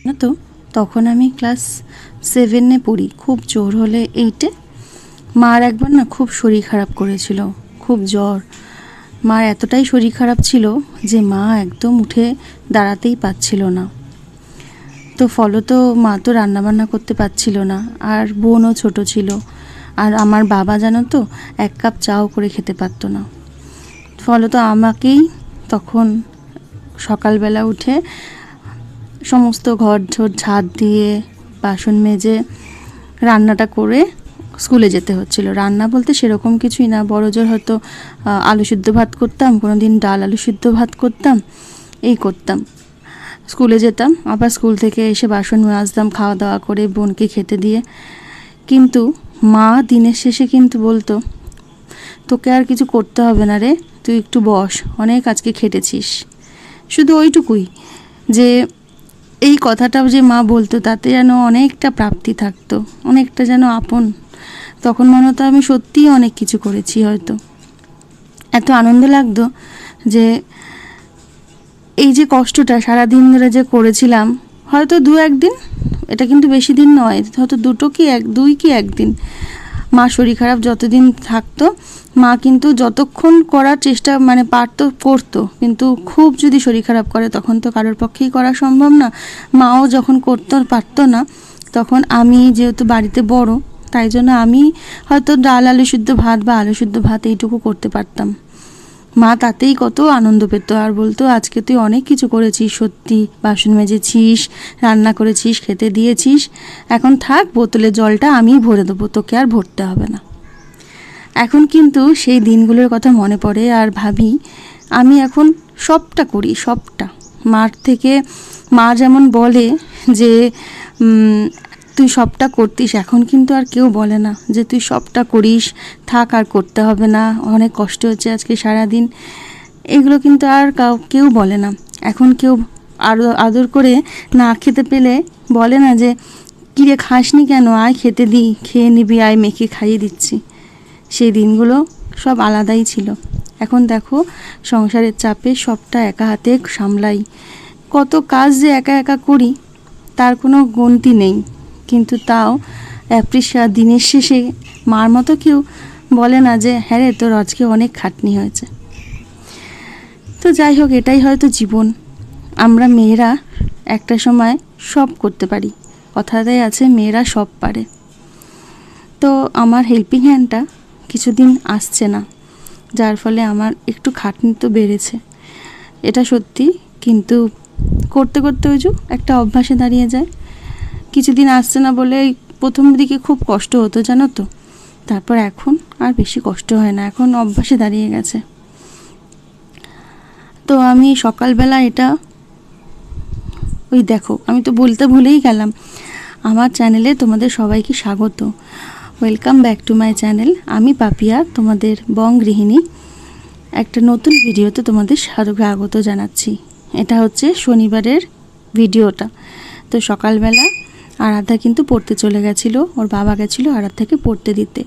না তো তখন আমি ক্লাস 7-এ পড়ি, খুব জোর হলে 8-এ। মার একবার না খুব শরীর খারাপ করেছিল, খুব জ্বর। মার এতটাই শরীর খারাপ ছিল যে মা একদম উঠে দাঁড়াতেই পারছিল না। তো ফলত মা তো রান্নাবান্না করতে পারছিল না, আর বোনও ছোট ছিল। আর আমার বাবা জানো তো 1 কাপ চাও করে খেতে পারতো না। ফলত আমাকেই তখন সকালবেলা উঠে সমস্ত ঘর ঝাড় দিয়ে বাসন মেজে রান্নাটা করে স্কুলে যেতে হচ্ছিল। রান্না বলতে সেরকম কিছুই না, বড় জোর হয়তো আলু সিদ্ধ ভাত করতাম, কোনো দিন ডাল আলু সিদ্ধ ভাত করতাম, এই করতাম। স্কুলে যেতাম, আবার স্কুল থেকে এসে বাসন মাজতাম খাওয়া দাওয়া করে বোনকে খেতে দিয়ে। কিন্তু মা দিনের শেষে কিন্তু বলতো, তোকে আর কিছু করতে হবে না রে, তুই একটু বস, অনেক আজকে খেটেছিস। শুধু ওইটুকুই, যে এই কথাটা যে মা বলতো তাতে যেন অনেকটা প্রাপ্তি থাকতো, অনেকটা যেন আপন। তখন মনে হতো আমি সত্যিই অনেক কিছু করেছি। হয়তো এত আনন্দ লাগতো যে এই যে কষ্টটা সারাদিন ধরে যে করেছিলাম, হয়তো 2-1 দিন, এটা কিন্তু বেশি দিন নয়, হয়তো 2 কি 1 দিন। মা শরীর খারাপ যতদিন থাকতো মা কিন্তু যতক্ষণ করার চেষ্টা মানে পারতো করতো, কিন্তু খুব যদি শরীর খারাপ করে তখন তো কারোর পক্ষেই করা সম্ভব না। মাও যখন করতে পারতো না, তখন আমি যেহেতু বাড়িতে বড়, তাই জন্য আমি হয়তো ডাল আলু সিদ্ধ ভাত বা আলু সিদ্ধ ভাত এইটুকু করতে পারতাম। মা তাতেই কত আনন্দ পেত, আর বলতো আজকে তুই অনেক কিছু করেছিস, সত্যি বাসন মেজেছিস, রান্না করেছিস, খেতে দিয়েছিস, এখন থাক বোতলে জলটা আমিই ভরে দেবো, তোকে আর ভরতে হবে না। এখন কিন্তু সেই দিনগুলোর কথা মনে পড়ে আর ভাবি আমি এখন সবটা করি, সবটা। মার থেকে মা যেমন বলে যে তুই সবটা করতিস, এখন কিন্তু আর কেউ বলে না যে তুই সবটা করিস, থাক আর করতে হবে না, অনেক কষ্ট হচ্ছে আজকে সারাদিন। এগুলো কিন্তু আর কেউ বলে না। এখন কেউ আরও আদর করে না খেতে পেলে বলে না যে কিরে খাসনি কেন, আয় খেতে দিই, খেয়ে নিবি, আয় মেখে খাইয়ে দিচ্ছি। সেই দিনগুলো সব আলাদাই ছিল। এখন দেখো সংসারের চাপে সবটা একা হাতে সামলাই, কত কাজ যে একা একা করি তার কোনো গন্তি নেই। কিন্তু তাও অ্যাপ্রিসিয়েট দিনের শেষে মার মতো কেউ বলে না যে হ্যাঁ রে তোর আজকে অনেক খাটনি হয়েছে। তো যাই হোক, এটাই হয়তো জীবন। আমরা মেয়েরা একটা সময় সব করতে পারি, কথাটাই আছে মেয়েরা সব পারে। তো আমার হেল্পিং হ্যান্ডটা কিছুদিন আসছে না, যার ফলে আমার একটু খাটনি তো বেড়েছে, এটা সত্যি। কিন্তু করতে করতে ওই যে একটা অভ্যাসে দাঁড়িয়ে যায়। কিছুদিন আসছে না বলে প্রথম দিকে খুব কষ্ট হতো জানো তো, তারপর এখন আর বেশি কষ্ট হয় না, এখন অভ্যাসে দাঁড়িয়ে গেছে। তো আমি সকালবেলা এটা ওই দেখো, আমি তো বলতে ভুলেই গেলাম, আমার চ্যানেলে তোমাদের সবাইকে স্বাগত, welcome back to my channel. আমি পাপিয়া, তোমাদের বং গৃহিণী। একটা নতুন ভিডিওতে তোমাদের স্বাগত জানাচ্ছি। এটা হচ্ছে শনিবারের ভিডিওটা। তো সকালবেলা আরাধ্যা কিন্তু পড়তে চলে গেছিলো, ওর বাবা গেছিলো আরাধ্যাকে পড়তে দিতে।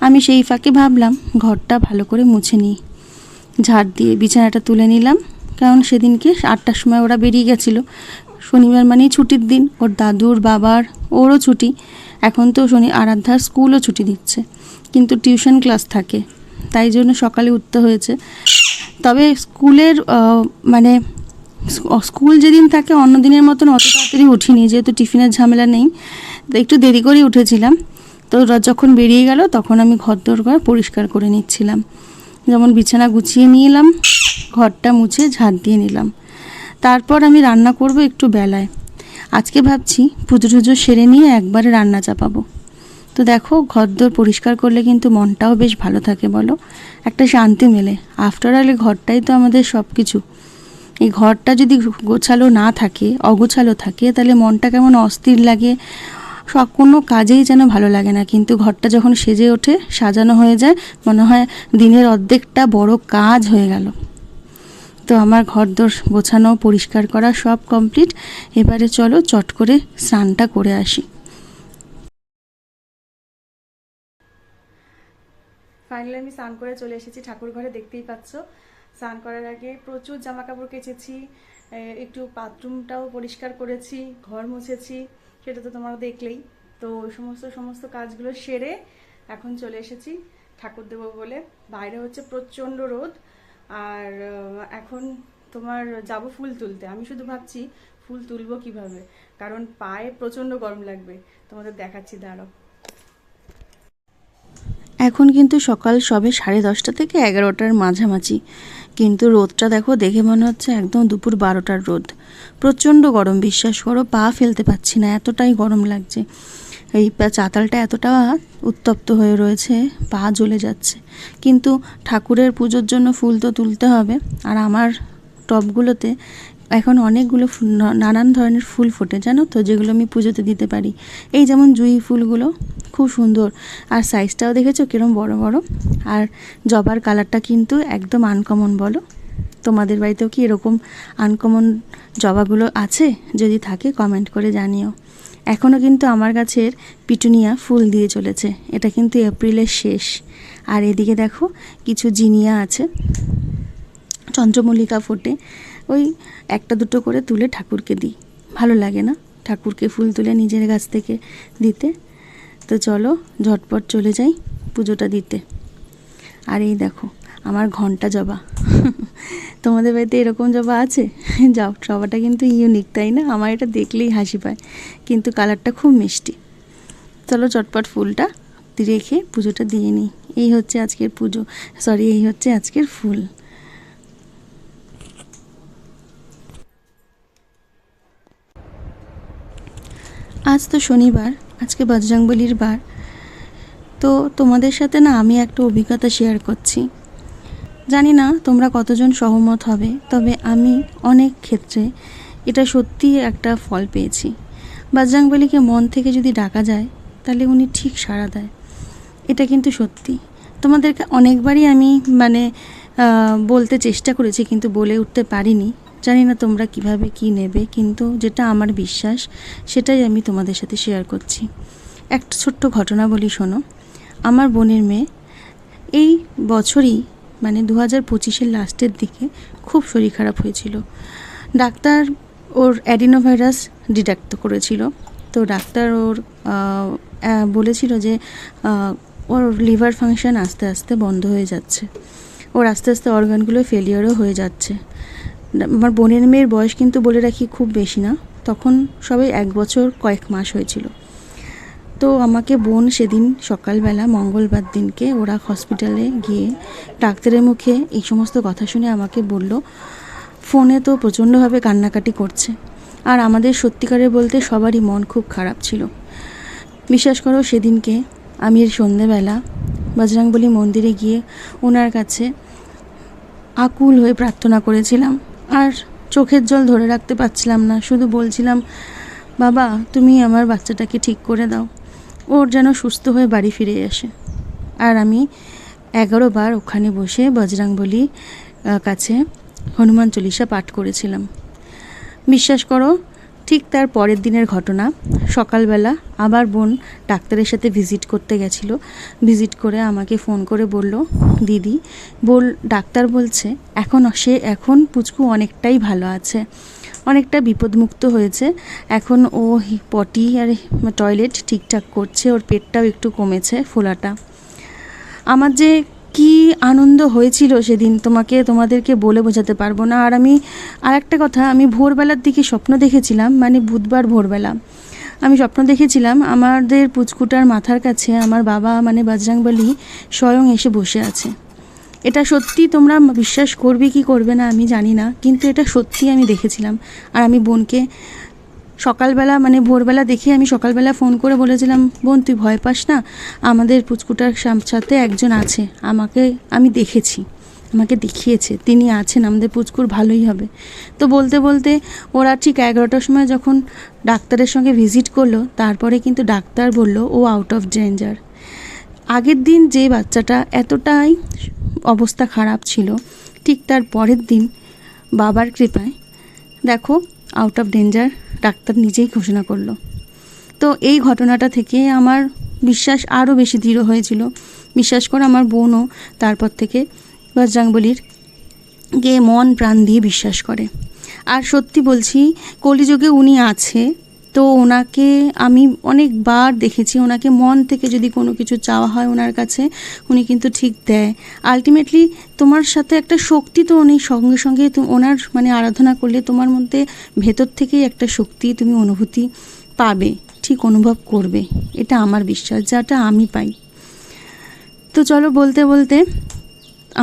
আমি সেই ফাঁকে ভাবলাম ঘরটা ভালো করে মুছে নিই, ঝাড় দিয়ে বিছানাটা তুলে নিলাম, কারণ সেদিনকে 8টার সময় ওরা বেরিয়ে গেছিলো। শনিবার মানেই ছুটির দিন, ওর দাদুর বাবার ওরও ছুটি। এখন তো আরাধ্যার স্কুলও ছুটি দিচ্ছে, কিন্তু টিউশন ক্লাস থাকে, তাই জন্য সকালে উঠতে হয়েছে। তবে স্কুলের মানে স্কুল যেদিন থাকে অন্য দিনের মতন অত তাড়াতাড়ি উঠিনি, যেহেতু টিফিনের ঝামেলা নেই, তো একটু দেরি করেই উঠেছিলাম। তো যখন বেরিয়ে গেল তখন আমি ঘর পরিষ্কার করে নিচ্ছিলাম, যেমন বিছানা গুছিয়ে নিলাম, ঘরটা মুছে ঝাড় দিয়ে নিলাম। তারপর আমি রান্না করব একটু বেলায়। আজকে ভাবছি পুজো টুজো সেরে নিয়ে একবারে রান্না চাপাবো। তো দেখো ঘরদোর পরিষ্কার করলে কিন্তু মনটাও বেশ ভালো থাকে, বলো, একটা শান্তি মেলে। আফটার অল ঘরটাই তো আমাদের সব কিছু। এই ঘরটা যদি গোছালো না থাকে, অগোছালো থাকে, তাহলে মনটা কেমন অস্থির লাগে, সব কোনো কাজেই যেন ভালো লাগে না। কিন্তু ঘরটা যখন সেজে ওঠে, সাজানো হয়ে যায়, মনে হয় দিনের অর্ধেকটা বড় কাজ হয়ে গেল। তো আমার ঘরদোর গোছানো পরিষ্কার করা সব কমপ্লিট। এবারে চলো চট করে স্নানটা করে আসি। ফাইনালি আমি স্নান করে চলে এসেছি ঠাকুর ঘরে, দেখতেই পাচ্ছ। স্নান করার আগে প্রচুর জামা কাপড় কেচেছি, একটু বাথরুমটাও পরিষ্কার করেছি, ঘর মুছেছি, সেটা তো তোমরা দেখলেই। তো ওই সমস্ত কাজগুলো সেরে এখন চলে এসেছি ঠাকুর দেবো বলে। বাইরে হচ্ছে প্রচণ্ড রোদ, আর এখন তোমার যাব ফুল তুলতে। আমি শুধু ভাবছি ফুল তুলবো কিভাবে, কারণ পায়ে প্রচণ্ড গরম লাগবে। তোমাদের দেখাচ্ছি, দাঁড়াও। এখন কিন্তু সকাল সবে 10:30 থেকে 11টার মাঝামাঝি, কিন্তু রোদটা দেখো, দেখে মনে হচ্ছে একদম দুপুর 12টার রোদ। প্রচণ্ড গরম, বিশ্বাস করো পা ফেলতে পারছি না, এতটাই গরম লাগছে। এই চাতালটা এতটা উত্তপ্ত হয়ে রয়েছে, পা জ্বলে যাচ্ছে। কিন্তু ঠাকুরের পুজোর জন্য ফুল তো তুলতে হবে, আর আমার টবগুলোতে এখন অনেকগুলো নানান ধরনের ফুল ফোটে, জানো তো, যেগুলো আমি পুজোতে দিতে পারি। এই যেমন জুঁই ফুলগুলো খুব সুন্দর, আর সাইজটাও দেখেছো কিরম বড় বড়। আর জবার কালারটা কিন্তু একদম আনকমন। বলো, তোমাদের বাড়িতেও কি এরকম আনকমন জবাগুলো আছে? যদি থাকে কমেন্ট করে জানিও। এখনও কিন্তু আমার গাছের পিটুনিয়া ফুল দিয়ে চলেছে, এটা কিন্তু এপ্রিলের শেষ। আর এদিকে দেখো কিছু জিনিয়া আছে, চন্দ্রমল্লিকা ফোটে, ওই একটা দুটো করে তুলে ঠাকুরকে দিই। ভালো লাগে না ঠাকুরকে ফুল তুলে নিজের গাছ থেকে দিতে? তো চলো ঝটপট চলে যাই পুজোটা দিতে। আর এই দেখো আমার ঘন্টা জবা। তোমাদের বাড়িতে এরকম জবা আছে? যাও, জবাটা কিন্তু ইউনিক, তাই না? আমার এটা দেখলেই হাসি পায়, কিন্তু কালারটা খুব মিষ্টি। চলো চটপট ফুলটা রেখে পুজোটা দিয়ে নিই। এই হচ্ছে আজকের পুজো, এই হচ্ছে আজকের ফুল। আজ তো শনিবার, আজকে বজরংবলির বার। তো তোমাদের সাথে না আমি একটা অভিজ্ঞতা শেয়ার করছি। জানি না তোমরা কতজন সহমত হবে, তবে আমি অনেক ক্ষেত্রে এটা সত্যি একটা ফল পেয়েছি। বজরংবলীকে মন থেকে যদি ডাকা যায়, তাহলে উনি ঠিক সাড়া দেয়। এটা কিন্তু সত্যি। তোমাদেরকে অনেকবারই আমি বলতে চেষ্টা করেছি, কিন্তু বলে উঠতে পারিনি। জানি না তোমরা কিভাবে কি নেবে, কিন্তু যেটা আমার বিশ্বাস সেটাই আমি তোমাদের সাথে শেয়ার করছি। একটা ছোট্ট ঘটনা বলি, শোনো। আমার বোনের মেয়ে এই বছরই 2025-এর লাস্টের দিকে খুব শরীর খারাপ হয়েছিল। ডাক্তার ওর অ্যাডিনোভাইরাস ডিটেক্ট করেছিল। তো ডাক্তার ওর বলেছিল যে ওর লিভার ফাংশন আস্তে আস্তে বন্ধ হয়ে যাচ্ছে, ওর আস্তে আস্তে অর্গানগুলো ফেলিয়ারও হয়ে যাচ্ছে। আমার বোনের মেয়ের বয়স কিন্তু বলে রাখি খুব বেশি না, তখন সবে 1 বছর কয়েক মাস হয়েছিল। তো আমাকে বোন সেদিন সকালবেলা, মঙ্গলবার দিনকে ওরা হসপিটালে গিয়ে ডাক্তারের মুখে এই সমস্ত কথা শুনে আমাকে বলল, ফোনে তো প্রচণ্ডভাবে কান্নাকাটি করছে। আর আমাদের সত্যিকারের বলতে সবারই মন খুব খারাপ ছিল। বিশ্বাস করো, সেদিনকে আমি সন্ধেবেলা বজরংবলী মন্দিরে গিয়ে ওনার কাছে আকুল হয়ে প্রার্থনা করেছিলাম, আর চোখের জল ধরে রাখতে পারছিলাম না। শুধু বলছিলাম, বাবা তুমি আমার বাচ্চাটাকে ঠিক করে দাও, ওর যেন সুস্থ হয়ে বাড়ি ফিরে আসে। আর আমি 11 বার ওখানে বসে বজরংবলী কাছে হনুমান চল্লিশা পাঠ করেছিলাম। বিশ্বাস করো, ঠিক তার পরের দিনের ঘটনা, সকালবেলা আবার বোন ডাক্তারের সাথে ভিজিট করতে গেছিলো। ভিজিট করে আমাকে ফোন করে বলল, দিদি ডাক্তার বলছে এখন পুচকু অনেকটাই ভালো আছে, অনেকটা বিপদমুক্ত হয়েছে। এখন ও পটি আর টয়লেট ঠিকঠাক করছে, ওর পেটটাও একটু কমেছে ফোলাটা। আমার যে কি আনন্দ হয়েছিল সেদিন তোমাদেরকে বলে বোঝাতে পারবো না। আর আরেকটা কথা, আমি ভোরবেলার দিকে স্বপ্ন দেখেছিলাম, বুধবার ভোরবেলা আমি স্বপ্ন দেখেছিলাম আমাদের পুচকুটার মাথার কাছে আমার বাবা বজরংবলী স্বয়ং এসে বসে আছে। এটা সত্যি, তোমরা বিশ্বাস করবে কি করবে না আমি জানি না, কিন্তু এটা সত্যি আমি দেখেছিলাম। আর আমি বোনকে সকালবেলা ভোরবেলা দেখে আমি সকালবেলা ফোন করে বলেছিলাম, বোন তুই ভয় পাস না, আমাদের পুচকুটার সাথে একজন আছে, আমি দেখেছি, আমাকে দেখিয়েছে, তিনি আছেন, আমাদের পুচকুর ভালোই হবে। তো বলতে বলতে ওরা ঠিক 11টার সময় যখন ডাক্তারের সঙ্গে ভিজিট করলো, তারপরে কিন্তু ডাক্তার বলল ও আউট অফ ডেঞ্জার। আগের দিন যে বাচ্চাটা এতটাই অবস্থা খারাপ ছিল, ঠিক তার পরের দিন বাবার কৃপায় দেখো আউট অফ ডেঞ্জার ডাক্তার নিজেই ঘোষণা করলো। তো এই ঘটনাটা থেকে আমার বিশ্বাস আরও বেশি দৃঢ় হয়েছিল। বিশ্বাস করে আমার বোনও তারপর থেকে বজরংবলীর গে মন প্রাণ দিয়ে বিশ্বাস করে। আর সত্যি বলছি, কলিযুগে উনি আছে, তো ওনাকে আমি অনেকবার দেখেছি, ওনাকে মন থেকে যদি কোনো কিছু চাওয়া হয় ওনার কাছে, উনি কিন্তু ঠিক দেয়। আলটিমেটলি তোমার সাথে একটা শক্তি তো উনি সঙ্গে সঙ্গে ওনার মানে আরাধনা করলে তোমার মধ্যে ভেতর থেকেই একটা শক্তি তুমি অনুভূতি পাবে, ঠিক অনুভব করবে, এটা আমার বিশ্বাস, যেটা আমি পাই। তো চলো, বলতে বলতে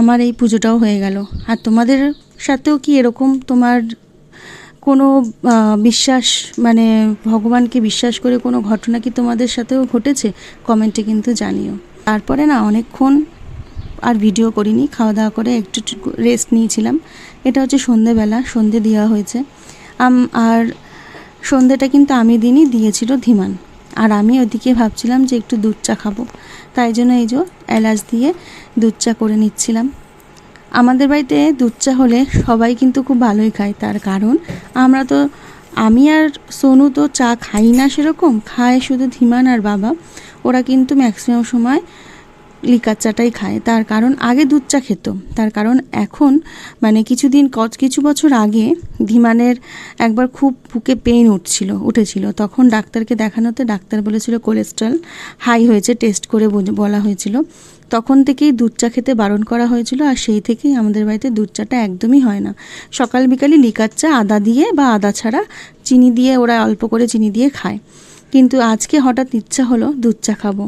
আমার এই পুজোটাও হয়ে গেল। আর তোমাদের সাথেও কি এরকম তোমার কোনো বিশ্বাস মানে ভগবানকে বিশ্বাস করে কোনো ঘটনা কি তোমাদের সাথেও ঘটেছে? কমেন্টে কিন্তু জানিও। তারপরে না অনেকক্ষণ আর ভিডিও করিনি, খাওয়া দাওয়া করে একটু রেস্ট নিয়েছিলাম। এটা হচ্ছে সন্ধেবেলা, সন্ধে দেওয়া হয়েছে। আর সন্ধেটা কিন্তু আমি দিনই দিয়েছিল ধীমান। আর আমি ওদিকে ভাবছিলাম যে একটু দুধ চা খাবো, তাই জন্য এই যে এলাচ দিয়ে দুধ চা করে নিচ্ছিলাম। আমাদের বাড়িতে দুধ চা হলে সবাই কিন্তু খুব ভালোই খায়, তার কারণ আমি আর সোনু তো চা খাই না, সেরকম খায় শুধু ধীমান আর বাবা। ওরা কিন্তু ম্যাক্সিমাম সময় লিকার চাটাই খায়, তার কারণ আগে দুধ চা খেত, তার কারণ এখন মানে কিছু বছর আগে ধীমানের একবার খুব বুকে পেইন উঠেছিল। তখন ডাক্তারকে দেখানোতে ডাক্তার বলেছিল কোলেস্ট্রল হাই হয়েছে, টেস্ট করে বলা হয়েছিল। তখন থেকেই দুধ চা খেতে বারণ করা হয়েছিল, আর সেই থেকেই আমাদের বাড়িতে দুধ চাটা একদমই হয় না। সকাল বিকালে লিকার চা আদা দিয়ে বা আদা ছাড়া চিনি দিয়ে, ওরা অল্প করে চিনি দিয়ে খায়। কিন্তু আজকে হঠাৎ ইচ্ছা হলো দুধ চা খাবো,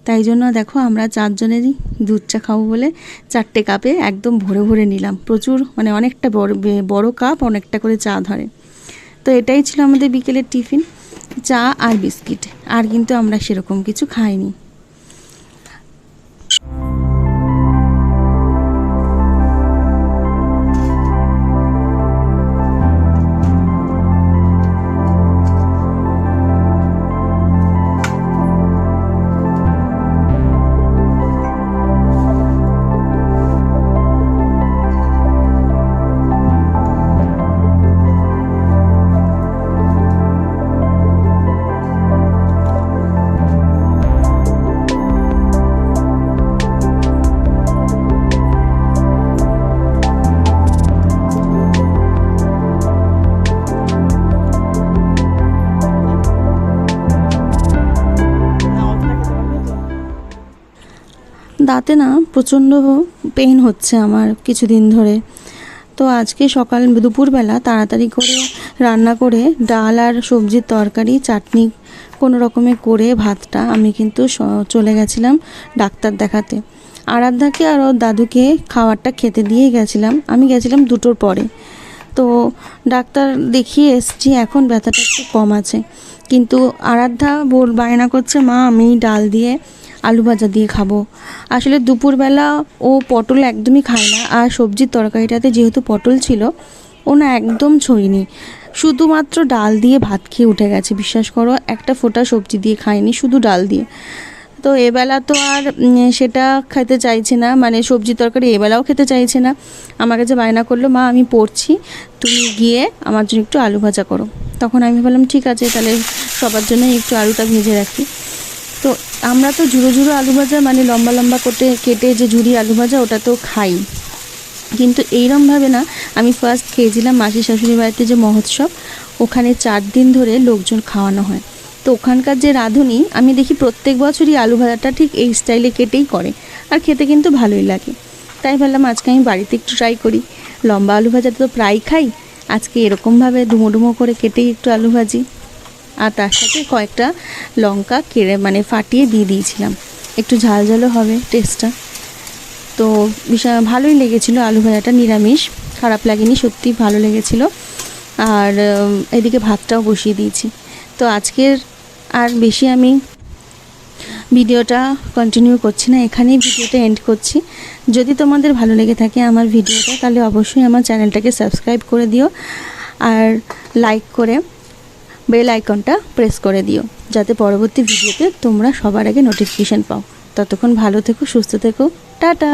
তাই জন্য দেখো আমরা 4 জনেরই দুধ চা খাবো বলে 4টে কাপে একদম ভরে ভরে নিলাম। প্রচুর মানে অনেকটা বড় কাপ, অনেকটা করে চা ধরে। তো এটাই ছিল আমাদের বিকেলের টিফিন, চা আর বিস্কিট। আর কিন্তু আমরা সেরকম কিছু খাইনি। দাঁতে না প্রচণ্ড পেইন হচ্ছে আমার কিছুদিন ধরে। তো আজকে দুপুরবেলা তাড়াতাড়ি করে রান্না করে ডাল আর সবজির তরকারি, চাটনি কোনো রকমে করে ভাতটা আমি কিন্তু চলে গেছিলাম ডাক্তার দেখাতে। আরাধ্যাকে আর ওর দাদুকে খাবারটা খেতে দিয়ে গেছিলাম, আমি গেছিলাম 2টোর পরে। তো ডাক্তার দেখিয়ে এসছি, এখন ব্যথাটা একটু কম আছে। কিন্তু আরাধ্যা বায়না করছে, মা আমি ডাল দিয়ে আলু ভাজা দিয়ে খাবো। আসলে দুপুরবেলা ও পটল একদমই খায় না, আর সবজির তরকারিটাতে যেহেতু পটল ছিল ও না একদম ছড়িনি, শুধুমাত্র ডাল দিয়ে ভাত খেয়ে উঠে গেছে। বিশ্বাস করো, একটা ফোঁটা সবজি দিয়ে খায়নি, শুধু ডাল দিয়ে। তো এবেলা তো আর সেটা খেতে চাইছে না, মানে সবজি তরকারি এবেলাও খেতে চাইছে না। আমার কাছে বায়না করলো, মা আমি পড়ছি, তুমি গিয়ে আমার জন্য একটু আলু ভাজা করো। তখন আমি বললাম ঠিক আছে, তাহলে সবার জন্য একটু আলুটা ভেজে রাখি। তো আমরা তো ঝুড়ো আলু ভাজা মানে লম্বা লম্বা কেটে যে ঝুড়ি আলু ভাজা, ওটা তো খাই, কিন্তু এইরমভাবে না। আমি ফার্স্ট খেয়েছিলাম মাসি শাশুড়ি বাড়িতে যে মহোৎসব, ওখানে 4 দিন ধরে লোকজন খাওয়ানো হয়। তো ওখানকার যে রাঁধুনি আমি দেখি প্রত্যেক বছরই আলু ভাজাটা ঠিক এই স্টাইলে কেটেই করে, আর খেতে কিন্তু ভালোই লাগে। তাই ভাবলাম আজকে আমি বাড়িতে একটু ট্রাই করি। লম্বা আলু ভাজাটা তো প্রায় খাই, আজকে এরকমভাবে ডুমো করে কেটেই একটু আলু ভাজি। আর তার সাথে কয়েকটা লঙ্কা মানে ফাটিয়ে দিয়ে দিয়েছিলাম, একটু ঝালও হবে টেস্টটা। তো ভীষণ ভালোই লেগেছিলো আলু ভাজাটা, নিরামিষ, খারাপ লাগেনি, সত্যি ভালো লেগেছিলো। আর এদিকে ভাতটাও বসিয়ে দিয়েছি। তো আজকের আর বেশি আমি ভিডিওটা কন্টিনিউ করছি না, এখানেই ভিডিওটা এন্ড করছি। যদি তোমাদের ভালো লেগে থাকে আমার ভিডিওটা, তাহলে অবশ্যই আমার চ্যানেলটাকে সাবস্ক্রাইব করে দিও, আর লাইক করে বেল আইকনটা প্রেস করে দিও, যাতে পরবর্তী ভিডিওতে তোমরা সবার আগে নোটিফিকেশান পাও। ততক্ষণ ভালো থেকো, সুস্থ থেকো, টাটা।